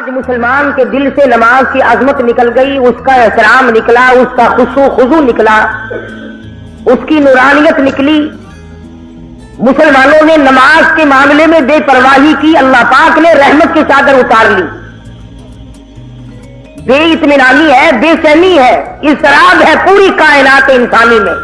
آج مسلمان کے دل سے نماز کی عظمت نکل گئی، اس کا احترام نکلا، اس کا خشوع خضوع نکلا، اس کی نورانیت نکلی۔ مسلمانوں نے نماز کے معاملے میں بے پرواہی کی، اللہ پاک نے رحمت کی چادر اتار لی۔ بے اطمینانی ہے، بے چینی ہے، اضطراب ہے پوری کائنات انسانی میں۔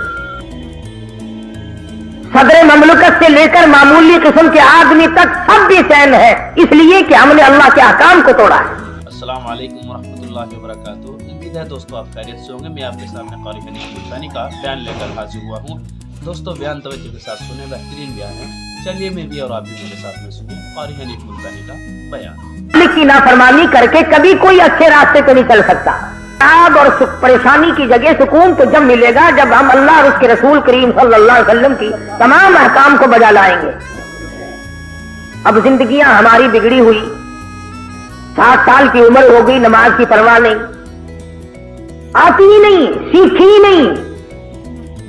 صدر مملکت سے لے کر معمولی قسم کے آدمی تک سب بے چین ہے، اس لیے کہ ہم نے اللہ کے احکام کو توڑا ہے۔ السلام علیکم ورحمۃ اللہ وبرکاتہ۔ امید ہے دوستو آپ خیریت سے ہوں گے۔ میں آپ کے سامنے قاری حنیف ملتانی کا بیان لے کر حاضر ہوا ہوں۔ دوستو بیان توجہ کے ساتھ سنیں، بہترین بیان ہے، چلیے میں بھی اور آپ بھی میرے ساتھ میں سنیں قاری حنیف ملتانی کا بیان۔ مالک کی نافرمانی کر کے کبھی کوئی اچھے راستے پہ نہیں چل سکتا۔ آب اور پریشانی کی جگہ سکون تو جب ملے گا جب ہم اللہ اور اس کے رسول کریم صلی اللہ علیہ وسلم کی تمام احکام کو بجا لائیں گے۔ اب زندگیاں ہماری بگڑی ہوئی، 60 سال کی عمر ہو گئی، نماز کی پرواہ نہیں، آتی ہی نہیں، سیکھی ہی نہیں۔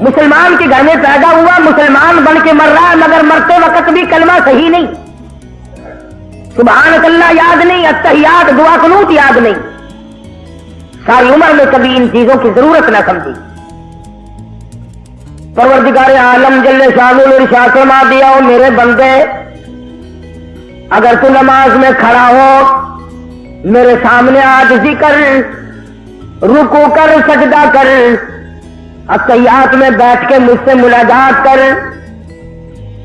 مسلمان کے گھر میں پیدا ہوا، مسلمان بن کے مر رہا ہے، مگر مرتے وقت بھی کلمہ صحیح نہیں، سبحان اللہ یاد نہیں، التحیات دعا قنوت یاد نہیں، ساری عمر میں کبھی ان چیزوں کی ضرورت نہ سمجھی۔ پروردگار عالم جل شانہ نے ارشاد فرما دیا، او میرے بندے، اگر تو نماز میں کھڑا ہو میرے سامنے عاجزی کر، رکوع کر، سجدہ کر، التحیات میں بیٹھ کے مجھ سے مناجات کر۔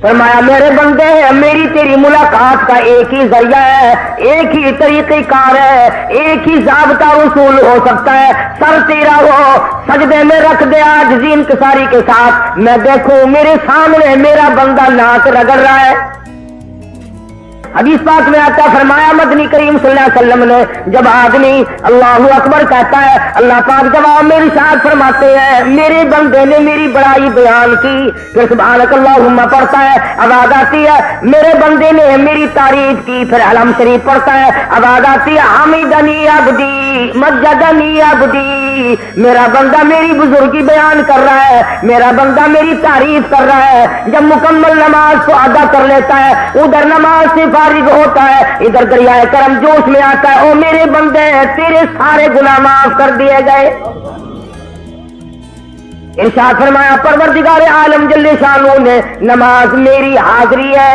فرمایا میرے بندے، میری تیری ملاقات کا ایک ہی ذریعہ ہے، ایک ہی طریقہ کار ہے، ایک ہی ضابطہ اصول ہو سکتا ہے، سر تیرا ہو، سجدے میں رکھ دے عاجزی انکساری کے ساتھ، میں دیکھوں میرے سامنے میرا بندہ ناک رگڑ رہا ہے۔ حدیث پاک میں آتا، فرمایا مدنی کریم صلی اللہ علیہ وسلم نے جب آدمی اللہ اکبر کہتا ہے، اللہ پاک جواب میں ارشاد فرماتے ہیں میرے بندے نے میری بڑائی بیان کی، پھر سبحانک اللہم پڑھتا ہے، آواز آتی ہے میرے بندے نے میری تعریف کی، پھر علم شریف پڑھتا ہے، آواز آتی ہے حمیدنی عبدی مجدنی عبدی، میرا بندہ میری بزرگی بیان کر رہا ہے، میرا بندہ میری تعریف کر رہا ہے۔ جب مکمل نماز کو ادا کر لیتا ہے، ادھر نماز سے فارغ ہوتا ہے، ادھر دریائے کرم جوش میں آتا ہے، او میرے بندے تیرے سارے گناہ معاف کر دیے گئے۔ ارشاد فرمایا پروردگار عالم جل شانہ نے نماز میری حاضری ہے،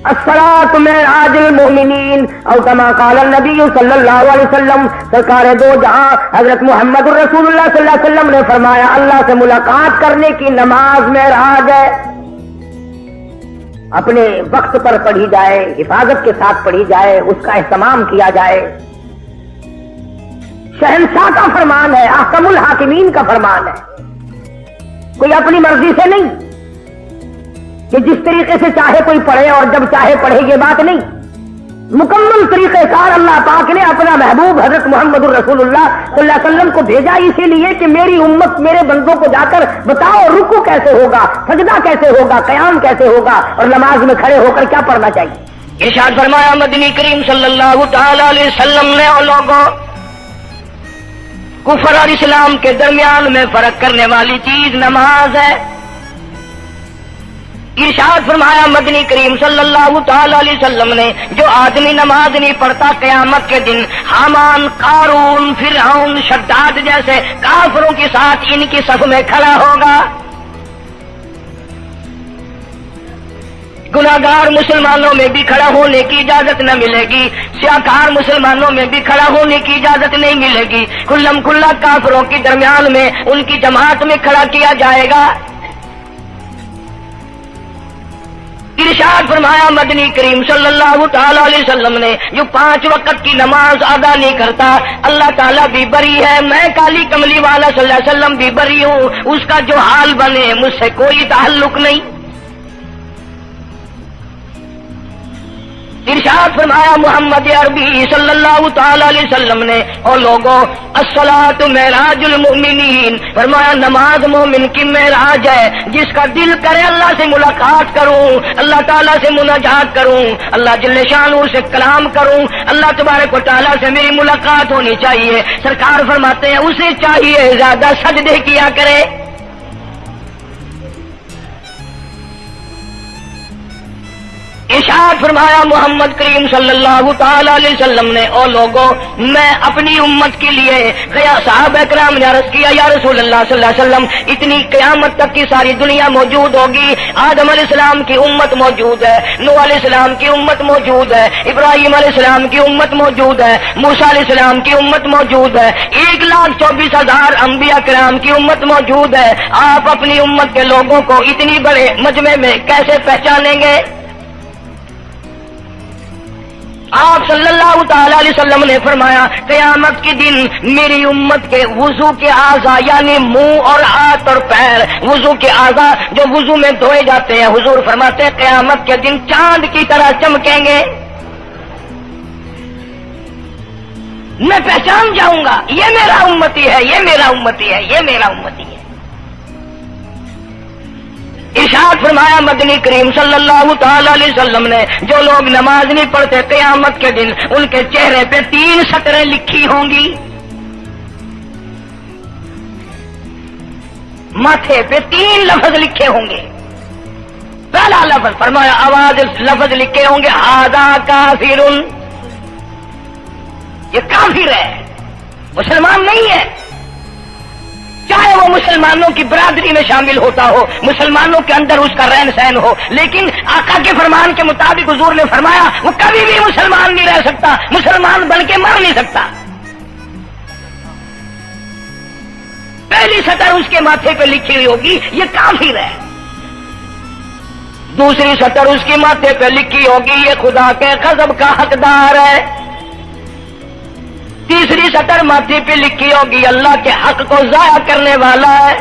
الصلاۃ معراج المؤمنین، او کما قال النبی صلی اللہ علیہ وسلم، سرکار دو جہاں حضرت محمد رسول اللہ صلی اللہ علیہ وسلم نے فرمایا اللہ سے ملاقات کرنے کی نماز معراج ہے۔ اپنے وقت پر پڑھی جائے، حفاظت کے ساتھ پڑھی جائے، اس کا اہتمام کیا جائے۔ شہنشاہ کا فرمان ہے، احکم الحاکمین کا فرمان ہے، کوئی اپنی مرضی سے نہیں کہ جس طریقے سے چاہے کوئی پڑھے اور جب چاہے پڑھے، یہ بات نہیں۔ مکمل طریقہ کار اللہ پاک نے اپنا محبوب حضرت محمد الرسول اللہ صلی اللہ علیہ وسلم کو بھیجا، اسی لیے کہ میری امت میرے بندوں کو جا کر بتاؤ رکوع کیسے ہوگا، سجدہ کیسے ہوگا، قیام کیسے ہوگا، اور نماز میں کھڑے ہو کر کیا پڑھنا چاہیے۔ ارشاد فرمایا مدنی کریم صلی اللہ تعالی علیہ وسلم نے، اور لوگوں کفر اور اسلام کے درمیان میں فرق کرنے والی چیز نماز ہے۔ ارشاد فرمایا مدنی کریم صلی اللہ تعالی علیہ وسلم نے، جو آدمی نماز نہیں پڑھتا قیامت کے دن حامان، قارون، فرعون، شداد جیسے کافروں کے ساتھ ان کی صف میں کھڑا ہوگا۔ گناہگار مسلمانوں میں بھی کھڑا ہونے کی اجازت نہ ملے گی، سیاکار مسلمانوں میں بھی کھڑا ہونے کی اجازت نہیں ملے گی، کلم کھلا کافروں کے درمیان میں ان کی جماعت میں کھڑا کیا جائے گا۔ ارشاد فرمایا مدنی کریم صلی اللہ تعالی علیہ وسلم نے، جو 5 وقت کی نماز ادا نہیں کرتا اللہ تعالیٰ بھی بری ہے، میں کالی کملی والا صلی اللہ علیہ وسلم بھی بری ہوں، اس کا جو حال بنے مجھ سے کوئی تعلق نہیں۔ ارشاد فرمایا محمد عربی صلی اللہ تعالی علیہ وسلم نے، اور لوگوں الصلاۃ معراج المؤمنین، فرمایا نماز مومن کی معراج ہے، جس کا دل کرے اللہ سے ملاقات کروں، اللہ تعالیٰ سے مناجات کروں، اللہ جل شانہ سے کلام کروں، اللہ تبارک و تعالیٰ سے میری ملاقات ہونی چاہیے۔ سرکار فرماتے ہیں اسے چاہیے زیادہ سجدے کیا کرے۔ इरशाद फरमाया मोहम्मद करीम सल्लल्लाहु ताला अलैहि वसल्लम ने, ओ लोगों, मैं अपनी उम्मत के लिए सहाबा किराम ने अर्ज किया, या रसूल अल्लाह सल्लल्लाहु अलैहि वसल्लम, इतनी क़यामत तक की सारी दुनिया मौजूद होगी, आदम अलैहिस्सलाम की उम्मत मौजूद है, नूह अलैहिस्सलाम की उम्मत मौजूद है, इब्राहिम अलैहिस्सलाम की उम्मत मौजूद है, मूसा अलैहिस्सलाम की उम्मत मौजूद है, 1,24,000 अंबिया किराम की उम्मत मौजूद है। आप अपनी उम्मत के लोगों को इतनी बड़े मजमे में कैसे पहचानेंगे? आप सल्लल्लाहु ताला अलैहि वसल्लम ने फरमाया, क़यामत के दिन मेरी उम्मत के वुजू के आज़ा यानी मुंह और हाथ और पैर, वुजू के आज़ा जो वुजू में धोए जाते हैं, हुजूर फरमाते हैं क़यामत के दिन चांद की तरह चमकेंगे। मैं पहचान जाऊंगा, ये मेरा उम्मती है, ये मेरा उम्मती है, ये मेरा उम्मती है। इरशाद फरमाया मदनी करीम सल्लल्लाहु ताला अलैहि वसल्लम ने, जो लोग नमाज नहीं पढ़ते क़यामत के दिन उनके चेहरे पे 3 सतरें लिखी होंगी, माथे पे 3 लफ्ज लिखे होंगे। पहला लफ्ज फरमाया, आवाज लफ्ज लिखे होंगे, हादा काफिरुन, ये काफिर है, मुसलमान नहीं है। चाहे वो मुसलमानों की बरादरी में शामिल होता हो, मुसलमानों के अंदर उसका रहन सहन हो, लेकिन आका के फरमान के मुताबिक हुजूर ने फरमाया वो कभी भी मुसलमान नहीं रह सकता, मुसलमान बन के मर नहीं सकता। पहली सतर उसके माथे पे लिखी हुई होगी, ये काफिर है। दूसरी सतर उसके माथे पे लिखी होगी, ये खुदा के गज़ब का हकदार है। तीसरी सतर माथे पे लिखी होगी, अल्लाह के हक को जाया करने वाला है।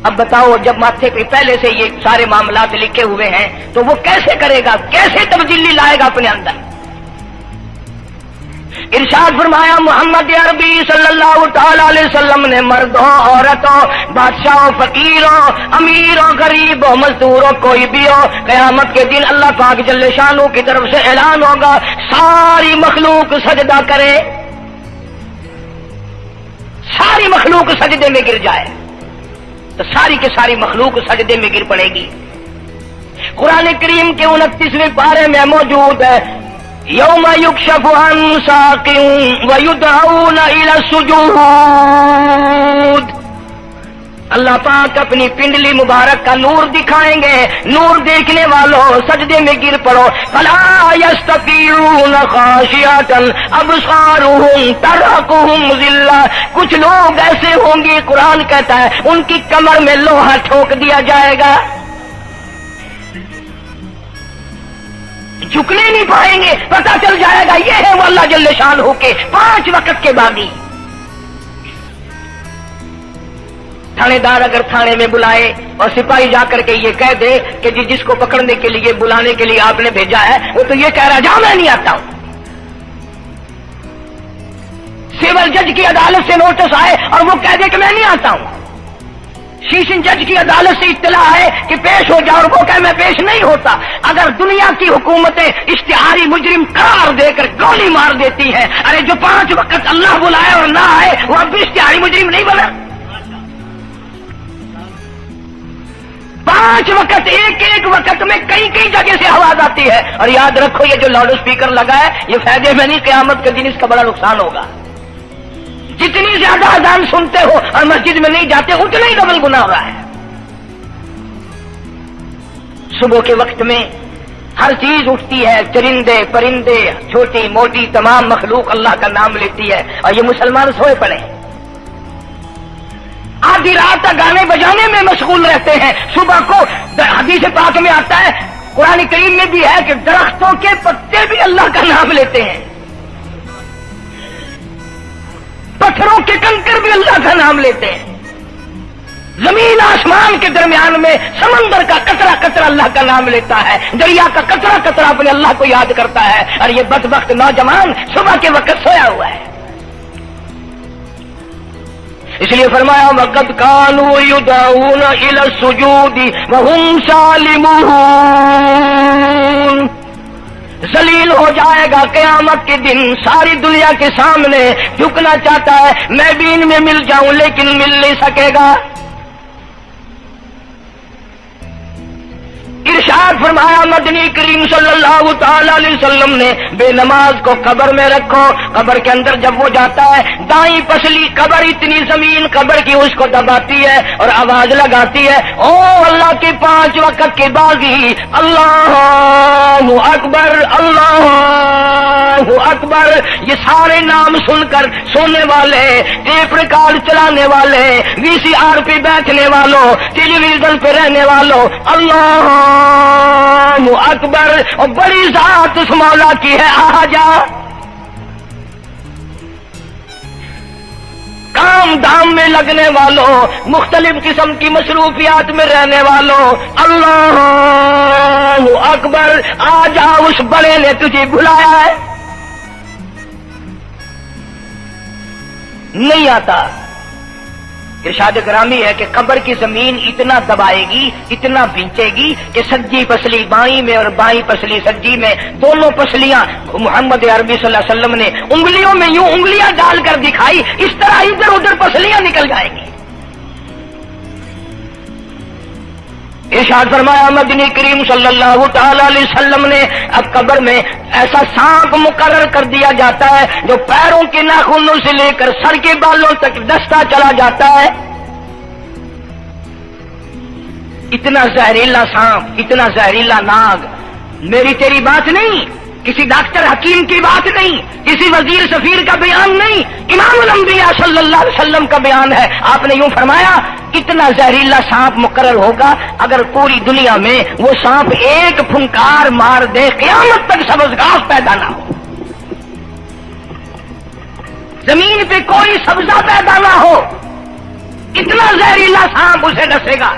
अब बताओ, जब माथे पे पहले से ये सारे मामलात लिखे हुए हैं तो वो कैसे करेगा, कैसे तब्दीली लाएगा अपने अंदर? इरशाद फरमाया मोहम्मद अरबी सल्लल्लाहु ताला अलैहि वसल्लम ने, मर्दों औरतों, बादशाहों फकीरों, अमीरों गरीबों मजदूरों, कोई भी हो, क़यामत के दिन अल्लाह पाक जल्ले शानू की तरफ से ऐलान होगा, सारी मखलूक सजदा करे, सारी मखलूक सजदे में गिर जाए तो सारी की सारी मखलूक सजदे में गिर पड़ेगी। कुरान करीम के 29वें पारे में मौजूद है, यौम युक्शफु अन साक़िन व युदऊन इला सुजूद। अल्लाह पाक अपनी पिंडली मुबारक का नूर दिखाएंगे, नूर देखने वालों सजदे में गिर पड़ो। फला यस्ततीऊन खाशियतन अबसारुहुम तरहकुहुम ज़िल्ला। कुछ लोग ऐसे होंगे, कुरान कहता है उनकी कमर में लोहा ठोक दिया जाएगा, झुकने नहीं पाएंगे, पता चल जाएगा ये है वो अल्लाह जल्ले शान होके 5 वक्त के बागी। थानेदार अगर थाने में बुलाए और सिपाही जाकर के ये कह दे कि जी जिसको पकड़ने के लिए बुलाने के लिए आपने भेजा है वो तो ये कह रहा जा मैं नहीं आता हूं। सिविल जज की अदालत से नोटिस आए और वो कह दे कि मैं नहीं आता हूं। सेशन जज की अदालत से इत्तला है कि पेश हो जाओ और वो कहे मैं पेश नहीं होता। अगर दुनिया की हुकूमतें इश्तिहारी मुजरिम करार देकर गोली मार देती है, अरे जो 5 वक्त अल्लाह बुलाए और ना आए वो अब भी इश्तिहारी मुजरिम नहीं बना। 5 वक्त, एक वक्त में कई जगह से आवाज आती है। और याद रखो ये जो लाउड स्पीकर लगा है ये फायदे में नहीं, क़यामत के दिन इसका बड़ा नुकसान होगा। जितनी ज्यादा अजान सुनते हो और मस्जिद में नहीं जाते उतना ही डबल गुनाह हो रहा है। सुबह के वक्त में हर चीज उठती है, चरिंदे परिंदे छोटी मोटी तमाम मखलूक अल्लाह का नाम लेती है और ये मुसलमान सोए पड़े आधी रात तक गाने बजाने में मशगूल रहते हैं। सुबह को हदीस पाक में आता है, कुरान करीम में भी है कि दरख्तों के पत्ते भी अल्लाह का नाम लेते हैं, पत्थरों के कंकर भी अल्लाह का नाम लेते हैं, जमीन आसमान के दरमियान में समंदर का कतरा कतरा अल्लाह का नाम लेता है, दरिया का कतरा कतरा अपने अल्लाह को याद करता है। और ये बदबख्त नौजवान सुबह के वक्त सोया हुआ है। इसलिए फरमाया वक़द कानू युदऊन इला सुजूदी व हुम सालिमून। जलील हो जाएगा क़यामत के दिन, सारी दुनिया के सामने झुकना चाहता है, मैं भी इनमें मिल जाऊं लेकिन मिल नहीं सकेगा। इरशाद फरमाया मदनी करीम सल्लल्लाहु ताला अलैहि वसल्लम ने, बे नमाज को कब्र में रखो। कब्र के अंदर जब वो जाता है, दाई पसली कब्र, इतनी जमीन कब्र की उसको दबाती है और आवाज लगाती है, ओ अल्लाह की 5 वक्त की बागी, अल्लाहु अकबर, अल्लाहु अकबर। ये सारे नाम सुनकर सोने वाले, टेप रिकॉर्ड चलाने वाले, VCR पे बैठने वालों, टेलीविजन पे रहने वालों, अल्लाहु अकबर। और बड़ी जात उस मौला की है, आजा। काम धाम में लगने वालों, मुख्तलिफ किस्म की मसरूफियात में रहने वालों, अल्लाहु अकबर। आजा, उस बड़े ने तुझे बुलाया है, नहीं आता। इरशाद ग्रामी है कि कब्र की जमीन इतना दबाएगी, इतना भींचेगी कि सज्जी पसली बाई में और बाई पसली सज्जी में, दोनों पसलियां मोहम्मद अरबी सल्लल्लाहु अलैहि वसल्लम ने उंगलियों में यूं उंगलियां डालकर दिखाई, इस तरह इधर उधर पसलियां निकल जाएंगी। इरशाद फरमाया मदनी करीम सल्लल्लाहु ताला अलैहि वसल्लम ने, अब कब्र में ऐसा सांप मुकर्रर कर दिया जाता है जो पैरों के नाखूनों से लेकर सर के बालों तक दस्ता चला जाता है। इतना जहरीला सांप, इतना जहरीला नाग। मेरी तेरी बात नहीं, किसी डॉक्टर हकीम की बात नहीं, किसी वजीर सफीर का बयान नहीं, इमामुल अंबिया सल्लल्लाहु अलैहि वसल्लम का बयान है। आपने यूं फरमाया, इतना जहरीला सांप मुकर्रर होगा, अगर पूरी दुनिया में वो सांप एक फुंकार मार दे, क़यामत तक सब्ज़ घास पैदा ना हो, जमीन पे कोई सब्जा पैदा ना हो, इतना जहरीला सांप उसे डसेगा।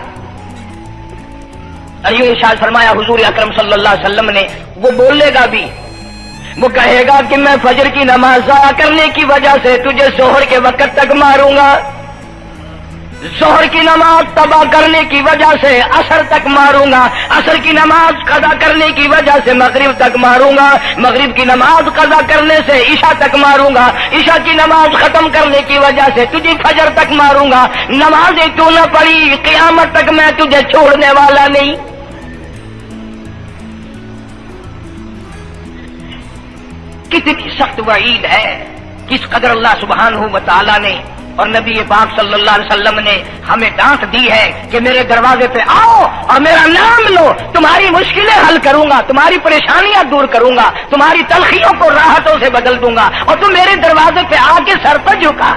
और यूं इरशाद फरमाया हुजूर अकरम सल्लल्लाहु अलैहि वसल्लम ने, वो बोलेगा भी, वो कहेगा कि मैं फजर की नमाज ज़ाया करने की वजह से तुझे जोहर के वक्त तक मारूंगा, जोहर की नमाज तबाह करने की वजह से असर तक मारूंगा, असर की नमाज कज़ा करने की वजह से मगरिब तक मारूंगा, मगरिब की नमाज कज़ा करने से इशा तक मारूंगा, इशा की नमाज खत्म करने की वजह से तुझे फजर तक मारूंगा। नमाजें क्यों न पढ़ी, क़यामत तक मैं तुझे छोड़ने वाला नहीं। कितनी सख्त वईद है, किस कदर अल्लाह सुब्हानहू व तआला ने और नबी पाक सल्लल्लाहु अलैहि वसल्लम ने हमें डांट दी है कि मेरे दरवाजे पे आओ और मेरा नाम लो, तुम्हारी मुश्किलें हल करूंगा, तुम्हारी परेशानियां दूर करूंगा, तुम्हारी तलखियों को राहतों से बदल दूंगा, और तुम मेरे दरवाजे पे आके सर पर झुका।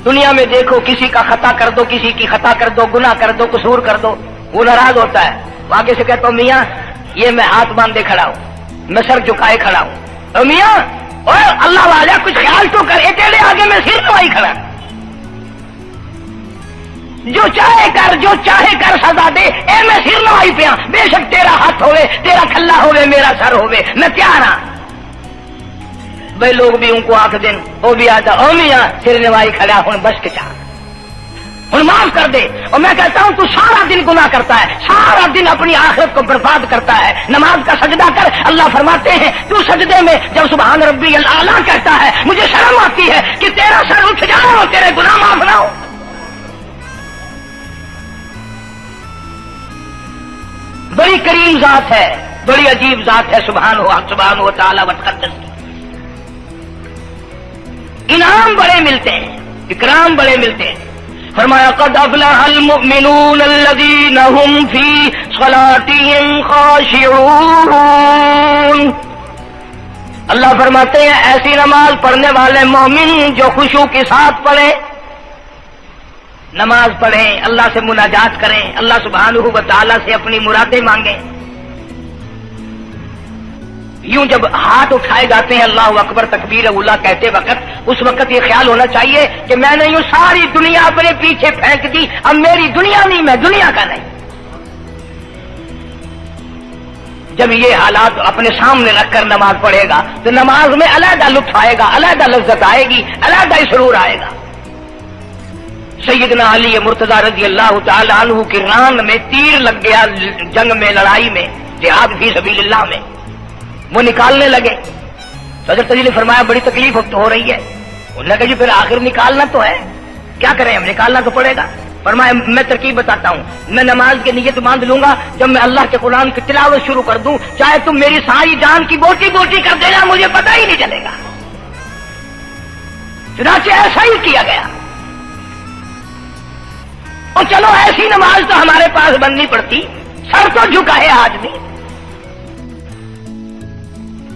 दुनिया में देखो, किसी का खता कर दो, किसी की खता कर दो, गुनाह कर दो, कसूर कर दो, वो नाराज होता है, आगे से कहता हूं मियां ये मैं हाथ बांधे खड़ा हूं, मैं सर झुकाए खड़ा हूं, और मियां और अल्लाह वाला कुछ ख्याल तो करे, तेरे आगे मैं सिर नवाई खड़ा, जो चाहे कर, जो चाहे कर सजा दे, ए मैं सिर नवाई पिया, बेशक तेरा हाथ होवे, तेरा खल्ला होवे, मेरा सर होवे, मैं तैयार हाँ। भाई लोग भी उनको आंख दिन, वो भी आता, ओ मियां सिर नवाई खड़ा हूं, बस के चाह और माफ कर दे। और मैं कहता हूं तू सारा दिन गुनाह करता है, सारा दिन अपनी आखिरत को बर्बाद करता है, नमाज का सजदा कर। अल्लाह फरमाते हैं तू सजदे में जब सुभान रब्बी अल आला कहता है, मुझे शर्म आती है कि तेरा सर उठ जाए और तेरे गुनाह माफ ना हो। बड़ी करीम जात है, बड़ी अजीब जात है सुभान व तआला व तक़द्दस की। इनाम बड़े मिलते हैं, इकराम बड़े मिलते हैं। फरमाया क़द अफ़लहल मुमिनून अल्लज़ीना हुम फ़ी सलातिहिम ख़ाशिऊन। अल्लाह फरमाते हैं ऐसी नमाज पढ़ने वाले मोमिन जो खुशू के साथ पढ़े, नमाज पढ़ें, अल्लाह से मुनाजात करें, अल्लाह सुब्हानहू व तआला से अपनी मुरादें मांगें। यूं जब हाथ उठाए जाते हैं अल्लाहु अकबर तकबीर उला कहते वक्त, उस वक्त ये ख्याल होना चाहिए कि मैंने यूं सारी दुनिया अपने पीछे फेंक दी, अब मेरी दुनिया नहीं, मैं दुनिया का नहीं। जब ये हालात अपने सामने रखकर नमाज पढ़ेगा तो नमाज में अलहदा लुत्फ आएगा, अलहदा लज्जत आएगी, अलहदा सुरूर आएगा। सैयदना अली मुर्तजा रज़ी अल्लाह तआला अन्हु की रान में तीर लग गया, जंग में, लड़ाई में, जिहाद फी सबीलिल्लाह में, वो निकालने लगे तो हज़रत अली ने फरमाया बड़ी तकलीफ हो रही है। उन्होंने कहा जी फिर आखिर निकालना तो है, क्या करें हम, निकालना तो पड़ेगा। फरमाया मैं तरकीब बताता हूँ, मैं नमाज की नीयत बांध लूंगा, जब मैं अल्लाह के कुरान की तिलावत शुरू कर दूं, चाहे तुम मेरी सारी जान की बोटी बोटी कर देना, मुझे पता ही नहीं चलेगा। चुनाचे ऐसा ही किया गया। और चलो ऐसी नमाज तो हमारे पास बननी पड़ती, सर तो झुका है आदमी।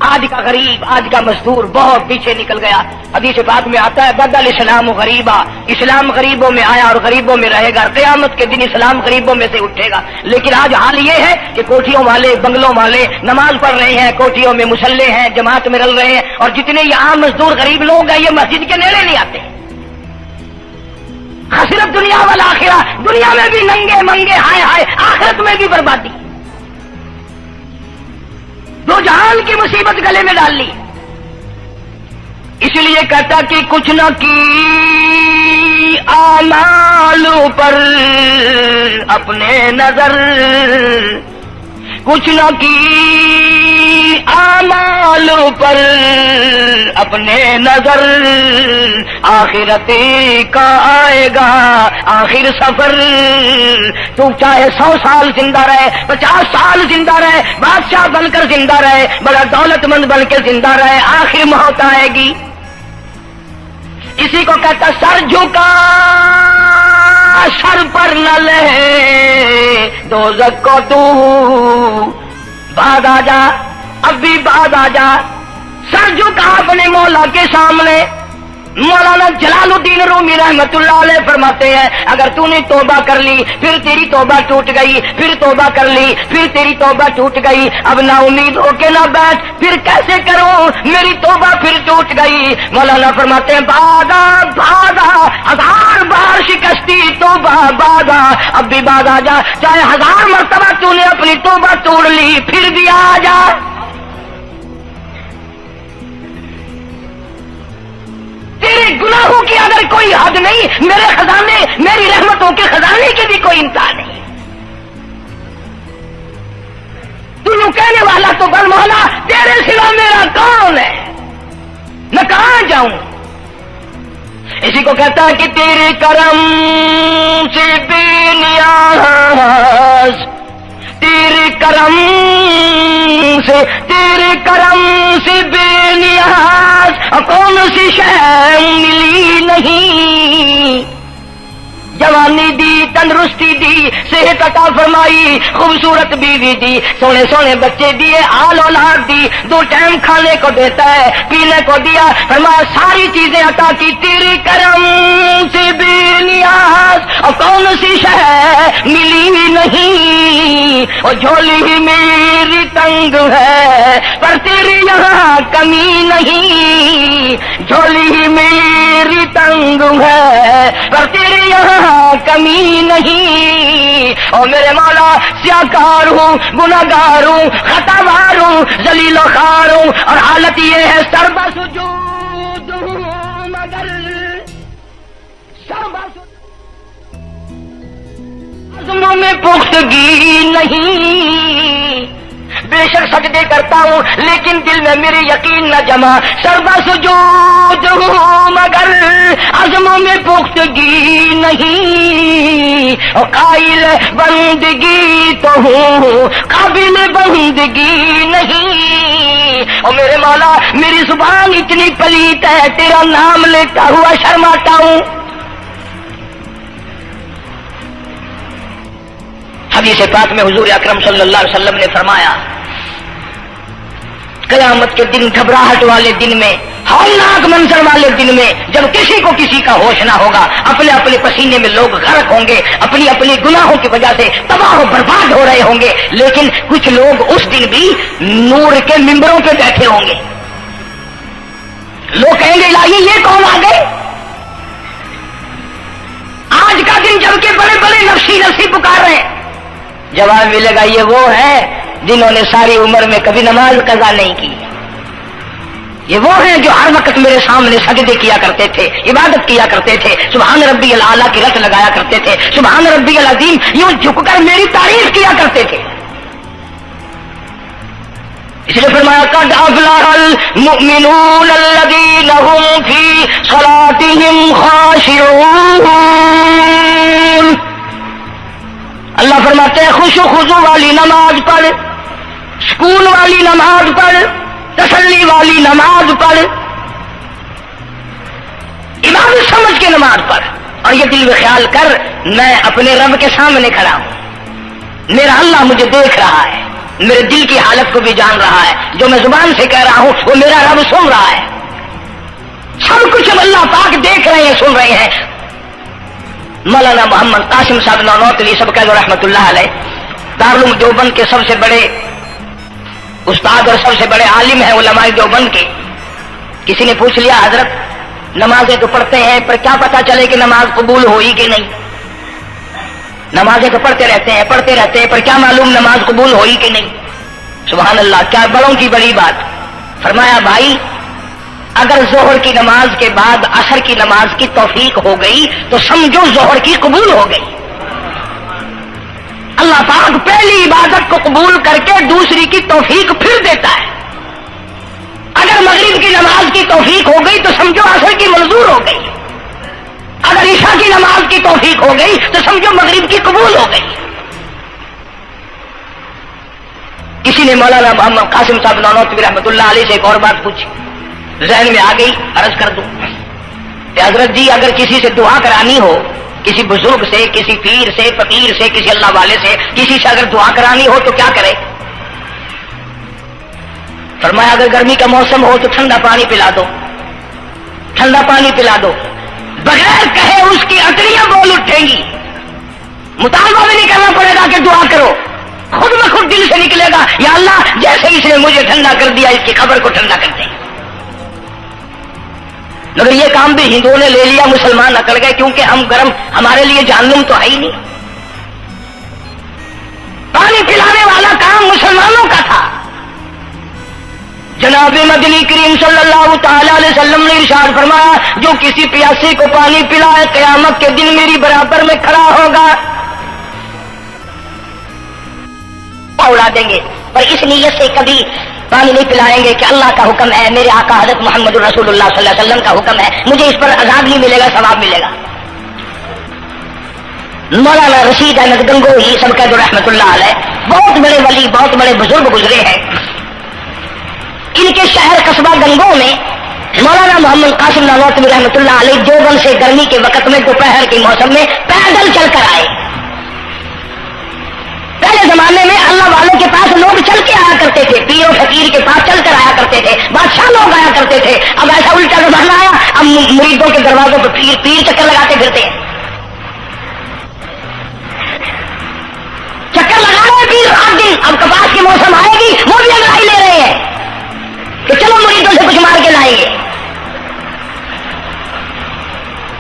आज का गरीब, आज का मजदूर बहुत पीछे निकल गया। हदीस पाक में आता है बदल इस्लाम गरीबा, इस्लाम गरीबों में आया और गरीबों में रहेगा, क़यामत के दिन इस्लाम गरीबों में से उठेगा। लेकिन आज हाल ये है कि कोठियों वाले, बंगलों वाले नमाज पढ़ रहे हैं, कोठियों में मुसल्ले हैं, जमात में रल रहे हैं, और जितने ये आम मजदूर गरीब लोग हैं ये मस्जिद के नेड़े नहीं आते। खसरत दुनिया वाला आखिरा, दुनिया में भी नंगे मंगे हाय हाय, आखिरत में भी बर्बादी। दो जहान की मुसीबत गले में डाल ली। इसलिए कहता कि कुछ न की आमालों पर अपने नजर, कुछ न की आमालों पर अपने नजर, आखिरत का आएगा आखिर सफर। तू चाहे 100 साल जिंदा रहे, 50 साल जिंदा रहे, बादशाह बनकर जिंदा रहे, बड़ा दौलतमंद बनकर जिंदा रहे, आखिर मौत आएगी। इसी को कहता सर झुका सर पर न ले दोज़ख को तू, बाद आ जा, अब भी बाद आ जा। सर झुका अपने मौला के सामने। मौलाना जलालुद्दीन रूमी रहमतुल्लाह अलैह फरमाते हैं अगर तूने तौबा कर ली, फिर तेरी तौबा टूट गई, फिर तौबा कर ली, फिर तेरी तौबा टूट गई, अब ना उम्मीद होके ना बैठ, फिर कैसे करूं, मेरी तौबा फिर टूट गई। मौलाना फरमाते हैं बाधा बाधा, 1000 बार शिकस्ती तौबा बाधा, अब भी बाद आ जा, चाहे 1000 मर्तबा तूने अपनी तौबा तोड़ ली, फिर भी आ जा। तेरे गुनाहों की अगर कोई हद नहीं, मेरे खजाने, मेरी रहमतों के खजाने की भी कोई इंतहा नहीं। तू यूं कहने वाला तो बल मौला तेरे सिवा मेरा कौन है, मैं कहां जाऊं। इसी को कहता है कि तेरे करम से बेनियाज, तेरे करम से, तेरे करम से बेनियाज कौन सी शय मिली नहीं। जवानी दी, तंदुरुस्ती दी, सेहत अता फरमाई, खूबसूरत बीवी दी, सोने सोने बच्चे दिए, आल औलाद दी, 2 टाइम खाने को देता है, पीने को दिया, फरमाया सारी चीजें अता की। तेरे करम से बेनियाज और कौन सी शय मिली नहीं। और झोली ही मेरी तंग है पर तेरे यहाँ कमी नहीं, झोली ही मेरी तंग है पर तेरे यहाँ कमी नहीं। और मेरे मौला स्याकार हूँ, गुनाहगार हूँ, खतावार हूँ, जलीलो खार हूँ, और हालत ये है सरबा सुजूद हूँ मगर सरबा आज़मों में पुख्तगी नहीं। बेशक सजदे करता हूँ लेकिन दिल में मेरे यकीन न जमा, सरबा सुजूद हूँ मगर आज़मों में पुख्तगी नहीं। और काबिल बंदगी तो हूँ, काबिल बंदगी नहीं। और मेरे मौला मेरी जुबान इतनी पलीत है, तेरा नाम लेता हुआ शर्माता हूँ। हदीस पाक में हुजूर अकरम सल्लल्लाहु अलैहि वसल्लम ने फरमाया क़यामत के दिन, घबराहट वाले दिन में, हौलनाक मंजर वाले दिन में, जब किसी को किसी का होश ना होगा, अपने अपने पसीने में लोग गर्क होंगे, अपनी अपनी गुनाहों की वजह से तबाह और बर्बाद हो रहे होंगे, लेकिन कुछ लोग उस दिन भी नूर के मिंबरों पे बैठे होंगे। लोग कहेंगे इलाही ये कौन आ गए। आज का दिन जबकि बड़े बड़े नफसी नफसी पुकार रहे हैं, जवाब मिलेगा ये वो है जिन्होंने सारी उम्र में कभी नमाज कज़ा नहीं की। ये वो हैं जो हर वक्त मेरे सामने सजदे किया करते थे, इबादत किया करते थे, सुभान रब्बियल आला की रट लगाया करते थे, सुभान रब्बियल अजीम यूं झुककर मेरी तारीफ किया करते थे। اس لیے فرمایا قد افلح المؤمنون الذین هم فی صلاتهم خاشعون. اللہ فرماتے ہیں خوش و خضوع والی نماز پڑھ، سکون والی نماز پڑھ، تسلی والی نماز پڑھ، عبادت سمجھ کے نماز پڑھ، اور یہ دل میں خیال کر میں اپنے رب کے سامنے کھڑا ہوں، میرا اللہ مجھے دیکھ رہا ہے، میرے دل کی حالت کو بھی جان رہا ہے، جو میں زبان سے کہہ رہا ہوں وہ میرا رب سن رہا ہے، سب کچھ اب اللہ پاک دیکھ رہے ہیں، سن رہے ہیں. مولانا محمد قاسم صاحب نانوتوی سب کا رحمۃ اللہ علیہ دارالعلوم دیوبند کے سب سے بڑے استاد اور سب سے بڑے عالم ہیں علماء دیوبند کے. کسی نے پوچھ لیا حضرت نمازیں تو پڑھتے ہیں پر کیا پتا چلے کہ نماز قبول ہوئی کہ نہیں؟ نمازیں تو پڑھتے رہتے ہیں پر کیا معلوم نماز قبول ہوئی کہ نہیں؟ سبحان اللہ، کیا بڑوں کی بڑی بات. فرمایا بھائی اگر ظہر کی نماز کے بعد عصر کی نماز کی توفیق ہو گئی تو سمجھو ظہر کی قبول ہو گئی. اللہ پاک پہلی عبادت کو قبول کر کے دوسری کی توفیق پھر دیتا ہے. اگر مغرب کی نماز کی توفیق ہو گئی تو سمجھو عصر کی منظور ہو گئی، اگر عشاء کی نماز کی توفیق ہو گئی تو سمجھو مغرب کی قبول ہو گئی. کسی نے مولانا محمد قاسم صاحب نانوتوی رحمۃ اللہ علیہ سے ایک اور بات پوچھی، ذہن میں آ گئی، عرض کر دوں کہ حضرت جی اگر کسی سے دعا کرانی ہو، کسی بزرگ سے، کسی پیر سے، فقیر سے، کسی اللہ والے سے، کسی سے اگر دعا کرانی ہو تو کیا کرے؟ فرمایا اگر گرمی کا موسم ہو تو ٹھنڈا پانی پلا دو، ٹھنڈا پانی پلا دو، بغیر کہے اس کی اٹریاں بول اٹھیں گی، مطالبہ بھی نہیں کرنا پڑے گا کہ دعا کرو، خود بخود دل سے نکلے گا یا اللہ جیسے اس نے مجھے ٹھنڈا کر دیا اس کی خبر کو ٹھنڈا کر دیں. مگر یہ کام بھی ہندوؤں نے لے لیا، مسلمان اکڑ گئے کیونکہ ہم گرم، ہمارے لیے جہنم تو ہے ہی نہیں. پانی پلانے والا کام مسلمانوں کا تھا. جناب مدنی کریم صلی اللہ تعالی علیہ وسلم نے ارشاد فرمایا جو کسی پیاسے کو پانی پلائے قیامت کے دن میری برابر میں کھڑا ہوگا. اڑا دیں گے پر اس نیت سے کبھی پانی نہیں پلائیں گے کہ اللہ کا حکم ہے، میرے آقا حضرت محمد رسول اللہ صلی اللہ علیہ وسلم کا حکم ہے، مجھے اس پر عذاب نہیں ملے گا، ثواب ملے گا. مولانا رشید احمد گنگوہی سب کا رحمۃ اللہ علیہ بہت بڑے ولی، بہت بڑے بزرگ گزرے ہیں. ان کے شہر قصبہ گنگو میں مولانا محمد قاسم نانوتوی رحمۃ اللہ علیہ دیوبند سے گرمی کے وقت میں دوپہر کے موسم میں پیدل چل کر آئے. پہلے زمانے میں اللہ والوں کے پاس لوگ چل کے آیا کرتے تھے، پیر و فقیر کے پاس چل کر آیا کرتے تھے، بادشاہ لوگ آیا کرتے تھے. اب ایسا الٹا زمانہ آیا، اب مریدوں کے دروازوں پہ پیر چکر لگاتے پھرتے ہیں. چکر لگا رہے پیر رات دن. اب کپاس کے موسم آئے گی وہ بھی انگڑائی لے رہے ہیں کہ چلو مریدوں سے کچھ مار کے لائیں گے.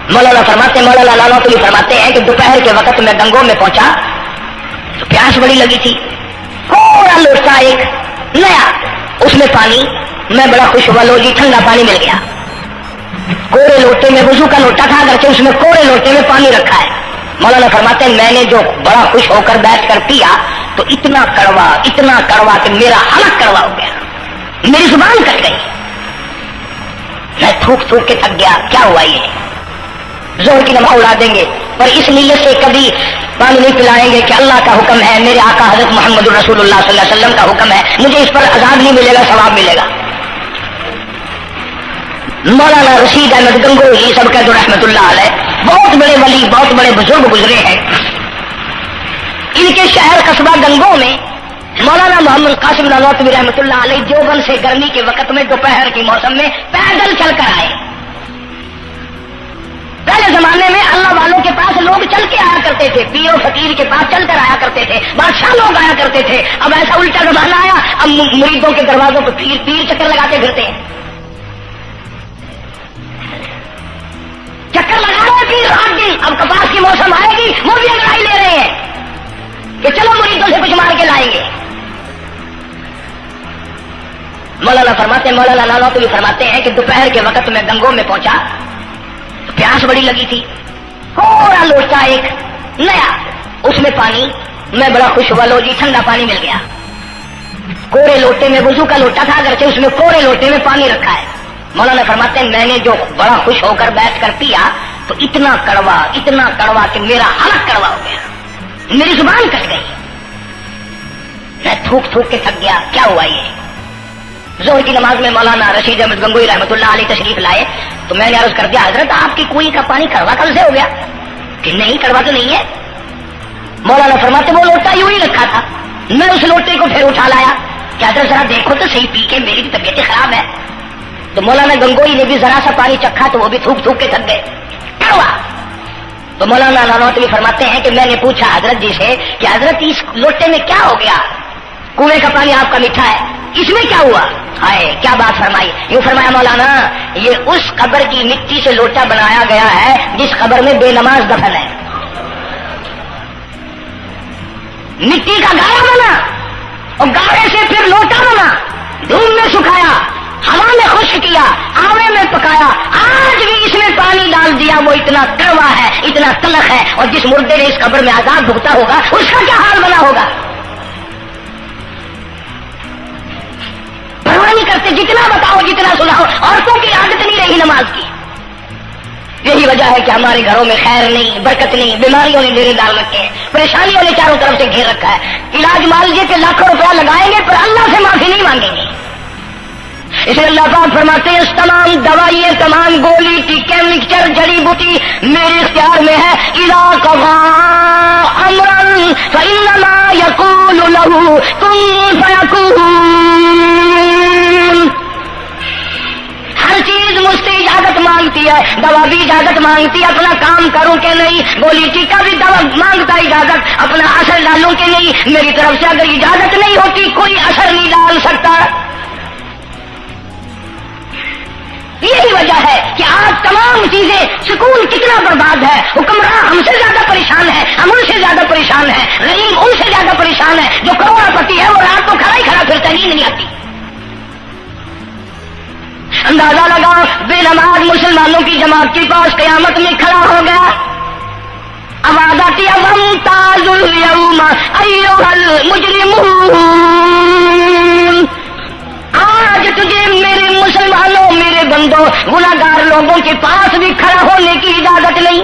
مولانا نانوتوی فرماتے ہیں کہ دوپہر کے وقت میں گنگو میں پہنچا تو پیاس بڑی لگی تھی. تھوڑا لوٹا ایک نیا اس میں پانی، میں بڑا خوش ہوا، لو جی ٹھنڈا پانی مل گیا. کوڑے لوٹے میں وضو کا لوٹا تھا اگرچہ اس میں کوڑے لوٹے میں پانی رکھا ہے. مولانا فرماتے ہیں میں نے جو بڑا خوش ہو کر بیٹھ کر پیا تو اتنا کڑوا کہ میرا حلق کڑوا ہو گیا، میری زبان کٹ گئی، میں تھوک کے تھک گیا. کیا ہوا یہ ظہر کی نماز اڑا دیں گے پر اس نیت سے کبھی پانی نہیں پلائیں گے کہ اللہ کا حکم ہے، میرے آقا حضرت محمد رسول اللہ صلی اللہ علیہ وسلم کا حکم ہے، مجھے اس پر عذاب نہیں ملے گا، ثواب ملے گا. مولانا رشید احمد گنگوہی سب کا رحمۃ اللہ علیہ بہت بڑے ولی، بہت بڑے بزرگ گزرے ہیں. ان کے شہر قصبہ گنگو میں مولانا محمد قاسم نانوتوی رحمۃ اللہ علیہ دیوبند سے گرمی کے وقت میں دوپہر کے موسم میں پیدل چل کر آئے. پہلے زمانے میں اللہ والوں کے پاس لوگ چل کے آیا کرتے تھے، پیر و فقیر کے پاس چل کر آیا کرتے تھے، بادشاہ لوگ آیا کرتے تھے. اب ایسا الٹا زمانہ آیا، اب مریدوں کے دروازوں پہ پیر چکر لگاتے پھرتے ہیں. چکر لگا رہے پیر رات دن. اب کپاس کی موسم آئے گی وہ بھی انگڑائی لے رہے ہیں کہ چلو مریدوں سے کچھ مار کے لائیں گے. مولانا نانوتوی فرماتے ہیں کہ دوپہر کے وقت میں گنگو میں پہنچا تو پیاس بڑی لگی تھی. تھوڑا لوٹا ایک نیا اس میں پانی، میں بڑا خوش ہوا، لو جی ٹھنڈا پانی مل گیا. कोरे लोटे में, वजू का लोटा था, अगरचे उसमें कोरे लोटे में पानी रखा है। मौलाना फरमाते हैं मैंने जो बड़ा खुश होकर बैठ कर पिया तो इतना कड़वा कि मेरा हलक कड़वा हो गया, मेरी जुबान कट गई, मैं थूक के थक गया। क्या हुआ ये? जोहर की नमाज में मौलाना रशीद अहमद गंगोई रहमतुल्लाह अलैह तशरीफ लाए तो मैंने अर्ज कर दिया, हजरत आपकी कुएं का पानी कड़वा कब से हो गया? कि नहीं, कड़वा तो नहीं है। मौलाना फरमाते वो लोटा यूं ही रखा था, मैं उस लोटे को फिर उठा लाया, क्या हजरत जरा देखो तो सही, पी के मेरी भी तबीयत खराब है। तो मौलाना गंगोई ने भी जरा सा पानी चखा तो वो भी थूक के थक गए, कड़वा। तो मौलाना नानोतवी फरमाते हैं कि मैंने पूछा हजरत जी से कि हजरत इस लोटे में क्या हो गया? कुएं का पानी आपका मीठा है, इसमें क्या हुआ? हाय क्या बात फरमाई। यूं फरमाया मौलाना, ये उस कब्र की मिट्टी से लोटा बनाया गया है जिस कब्र में बेनमाज दफन है। मिट्टी का गाड़ा बना और गाड़े से फिर लोटा बना, धूप में सुखाया, हवा में खुश्क किया, आवे में पकाया, आज भी इसमें पानी डाल दिया, वो इतना कड़वा है, इतना तलख है, और जिस मुर्दे ने इस कब्र में आजाद भुगता होगा उसका क्या हाल बना होगा? परवाह नहीं करते, जितना बताओ जितना सुनाओ, औरतों की आदत नहीं रही नमाज की। यही वजह है कि हमारे घरों में खैर नहीं, बरकत नहीं, बीमारियों ने डेरे डाल रखे हैं, परेशानियों ने चारों तरफ से घेर रखा है। इलाज मान लीजिए कि लाखों रुपया लगाएंगे पर अल्लाह से माफी नहीं मांगेंगे। इसलिए अल्लाह पाक फरमाते हैं तमाम दवाइयां, तमाम गोली, टीके, मिक्सचर, जड़ी बूटी मेरे इख्तियार में है। इज़ा क़ज़ा अमरन फ़इन्नमा यक़ूलु लहू कुन फ़यकून। हर चीज मुझसे इजाजत मांगती है, दवा भी इजाजत मांगती है, अपना काम करूं कि नहीं, गोली टीका भी दवा मांगता है इजाजत, अपना असर डालूं कि नहीं। मेरी तरफ से अगर इजाजत नहीं होती कोई असर नहीं डाल सकता। यही वजह है कि आज तमाम चीजें, सुकून कितना बर्बाद है, हुक्मरान हमसे ज्यादा परेशान है, हम उनसे ज्यादा परेशान है, गरीब उनसे ज्यादा परेशान है, जो करोड़पति है वो रात को खड़ा ही खड़ा फिरता, नींद नहीं आती। अंदाजा लगाओ, बेनमाज मुसलमानों की जमात के पास कयामत में खड़ा हो गया, आवाज आती है वमताजुल यौमा अय्युहल मुजरिमून। आज तुझे मेरे मुसलमानों, मेरे बंदों, गुनाहगार लोगों के पास भी खड़ा होने की इजाजत नहीं।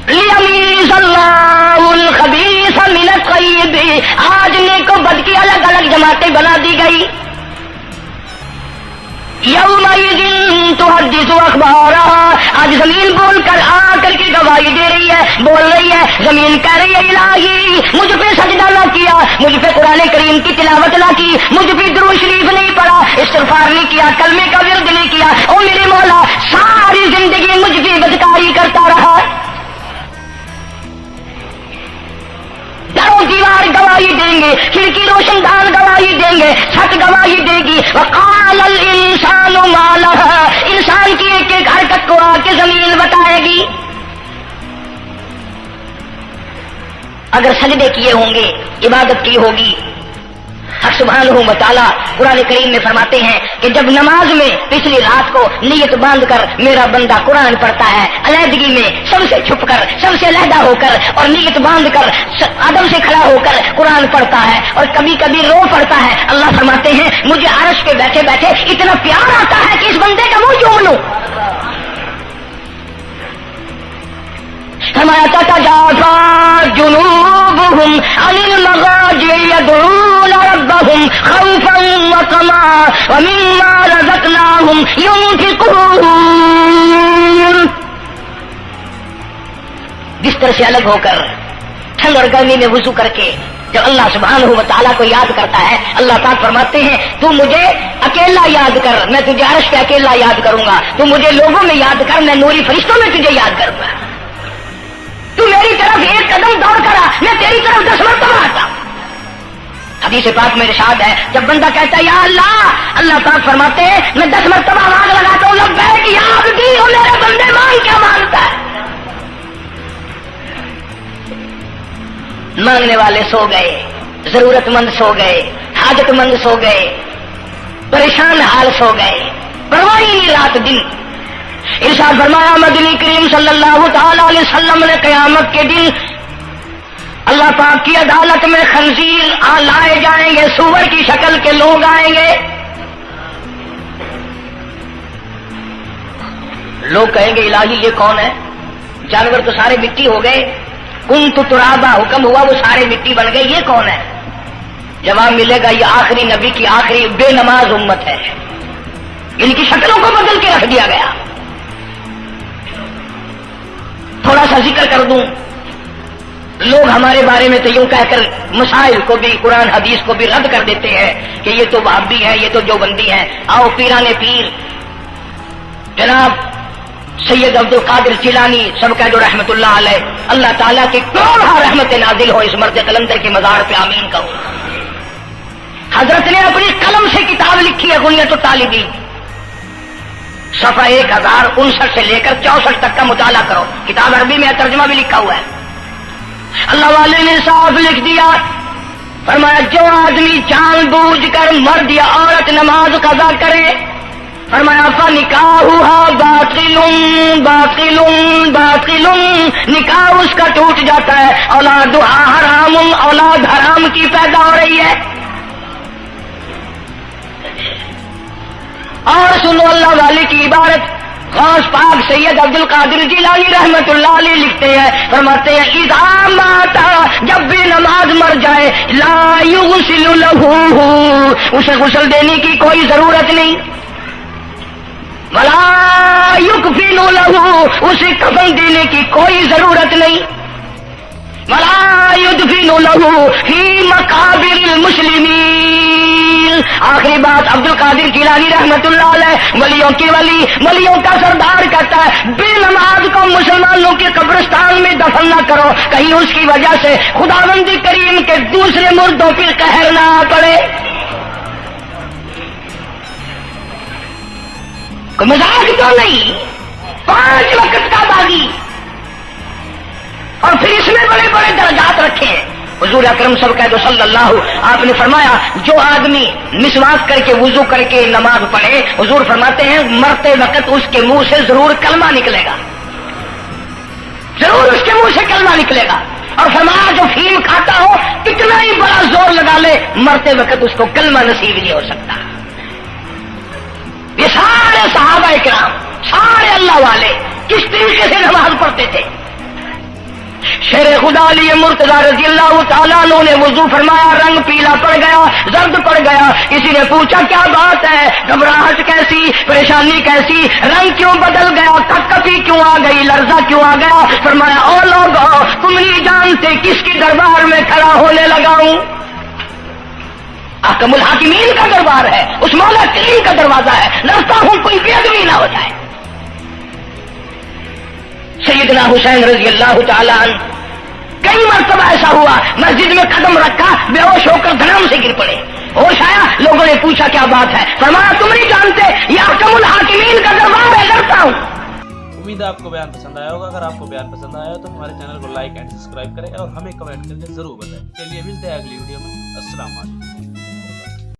लियमीज़ल्लाहुल खबीस मिनत तय्यिब, आज नेको बद की अलग अलग जमातें बना दी गई। यौमइज़िन तुहद्दिसु अख़बारहा, आज जमीन बोल कर आकर के गवाही दे रही है, बोल रही है, जमीन कह रही है इलाही मुझ पे सजदा ना किया, मुझ पे कुरान करीम की तिलावत ना की, मुझ पे दुरूद शरीफ नहीं पढ़ा, इस्तिग़फ़ार नहीं किया, कलमे का विर्द नहीं किया, ओ मेरे मौला सारी जिंदगी मुझ पे बदकारी करता रहा। दरों दीवार गवाही देंगे, खिड़की रोशनदान गवाही देंगे, छत गवाही देगी। वक़ालल इंसानु मा लहा, इंसान की एक एक हरकत को आके जमीन बताएगी। अगर सजदे किए होंगे, इबादत की होगी, हक सुब्हानहू व तआला कुरान करीम में फरमाते हैं कि जब नमाज में पिछली रात को नियत बांध कर मेरा बंदा कुरान पढ़ता है, अलहदगी में सबसे छुप कर, सबसे अलहदा होकर और नियत बांध कर अदब से खड़ा होकर कुरान पढ़ता है और कभी कभी रो पड़ता है, अल्लाह फरमाते हैं मुझे अर्श पे बैठे बैठे इतना प्यार आता है कि इस बंदे का मुंह चूम लूं। हमारा ततजाफा जुनूबुहुम अनिल मगाजिर यदऊन रब्बहुम खौफन व तमा व मिम्मा रज़क़नाहुम युनफिकून। बिस्तर से अलग होकर ठंड और गर्मी में वुज़ू करके जब अल्लाह सुब्हानहू व तआला को याद करता है, अल्लाह पाक फरमाते हैं तू मुझे अकेला याद कर, मैं तुझे अर्श पे अकेला याद करूंगा, तू मुझे लोगों में याद कर, मैं नूरी फरिश्तों में तुझे याद करूंगा। तू मेरी तरफ एक कदम दौड़ करा, मैं तेरी तरफ 10 मरतबा आता। हदीस पाक में इरशाद है, जब बंदा कहता है या अल्लाह, अल्लाह पाक फरमाते हैं मैं 10 मरतबा आवाज लगाता हूँ लब्बैक या अब्दी, ओ मेरे बंदे मांग क्या मांगता है। मांगने वाले सो गए, जरूरतमंद सो गए, हाजतमंद सो गए, परेशान हाल सो गए, परवाह ही नहीं रात दिन। इरशाद फरमाया मदनी करीम सल्लल्लाहु तआला अलैहि वसल्लम ने क़यामत के दिन اللہ پاک کی عدالت میں خنزیر لائے جائیں گے، سور کی شکل کے لوگ آئیں گے. لوگ کہیں گے الہی یہ کون ہے؟ جانور تو سارے مٹی ہو گئے، کنت ترابا حکم ہوا وہ سارے مٹی بن گئے، یہ کون ہے؟ جواب ملے گا یہ آخری نبی کی آخری بے نماز امت ہے، ان کی شکلوں کو بدل کے رکھ دیا گیا. تھوڑا سا ذکر کر دوں، لوگ ہمارے بارے میں تو یوں کہہ کر مسائل کو بھی قرآن حدیث کو بھی رد کر دیتے ہیں کہ یہ تو وہابی ہے، یہ تو دیوبندی ہے. آؤ پیران پیر جناب سید عبد القادر جیلانی سب کا جو رحمت اللہ علیہ، اللہ تعالیٰ کی کروڑہ رحمت نازل ہو اس مرد قلندر کے مزار پہ، آمین کہو. حضرت نے اپنی قلم سے کتاب لکھی ہے غنیۃ الطالبین، صفحہ 1059 سے لے کر 64 تک کا مطالعہ کرو، کتاب عربی میں ترجمہ بھی لکھا ہوا ہے. اللہ والے نے صاف لکھ دیا، فرمایا جو آدمی جان بوجھ کر مرد یا عورت نماز قضا کرے، فرمایا فنکاحها باطل باطل باطل، نکاح اس کا ٹوٹ جاتا ہے. اولادها حرام، اولاد حرام کی پیدا ہو رہی ہے. اور سنو اللہ والے کی عبارت، غوث پاک سید عبد القادر جیلانی رحمت اللہ علیہ لکھتے ہیں، فرماتے ہیں اذا مات، جب بھی نماز مر جائے، لا یغسل له، اسے غسل دینے کی کوئی ضرورت نہیں، ولا یکفن له، اسے کفن دینے کی کوئی ضرورت نہیں، ولا یدفن له فی مقابر المسلمین. آخری بات عبد القادر جیلانی رحمت اللہ علیہ، ولیوں کی ولی، ولیوں کا سردار کہتا ہے بے نماز کو مسلمانوں کے قبرستان میں دفن نہ کرو، کہیں اس کی وجہ سے خداوند کریم کے دوسرے مردوں پر قہر نہ پڑے. کوئی مذاق تو نہیں، 5 وقت کا باغی، اور پھر اس میں بڑے بڑے درجات رکھے ہیں. حضور اکرم صلی اللہ آپ نے فرمایا جو آدمی مسواک کر کے وضو کر کے نماز پڑھے، حضور فرماتے ہیں مرتے وقت اس کے منہ سے ضرور کلمہ نکلے گا، ضرور اس کے منہ سے کلمہ نکلے گا. اور فرمایا جو فیم کھاتا ہو کتنا ہی بڑا زور لگا لے، مرتے وقت اس کو کلمہ نصیب نہیں ہو سکتا. یہ سارے صحابہ کرام، سارے اللہ والے کس طریقے سے نماز پڑھتے تھے. شیر خدا علی مرتضی رضی اللہ تعالیٰ عنہ نے وضو فرمایا، رنگ پیلا پڑ گیا، زرد پڑ گیا. کسی نے پوچھا کیا بات ہے، گھبراہٹ کیسی، پریشانی کیسی، رنگ کیوں بدل گیا، کپکپی کیوں آ گئی، لرزہ کیوں آ گیا؟ فرمایا او لوگو تم نہیں جانتے کس کی دربار میں کھڑا ہونے لگا ہوں. حکم الحاکمین کا دربار ہے، اس مولا کریم کا دروازہ ہے، لڑتا ہوں کوئی بے ادبی نہ ہو جائے. سیدنا حسین رضی اللہ تعالیٰ عنہ کئی مرتبہ ایسا ہوا مسجد میں قدم رکھا، بے ہوش ہو کر دھڑام سے گر پڑے. ہوش آیا، لوگوں نے پوچھا کیا بات ہے، فرمایا تم نہیں جانتے یہ حکم الحاکمین کا دربار ہے، ڈرتا ہوں. امید ہے آپ کو بیان پسند آیا ہوگا. اگر آپ کو بیان پسند آیا تو ہمارے چینل کو لائک اینڈ سبسکرائب کریں اور ہمیں کمنٹ کر کے ضرور بتائیں. چلیے ملتے ہیں اگلی ویڈیو میں. السلام علیکم.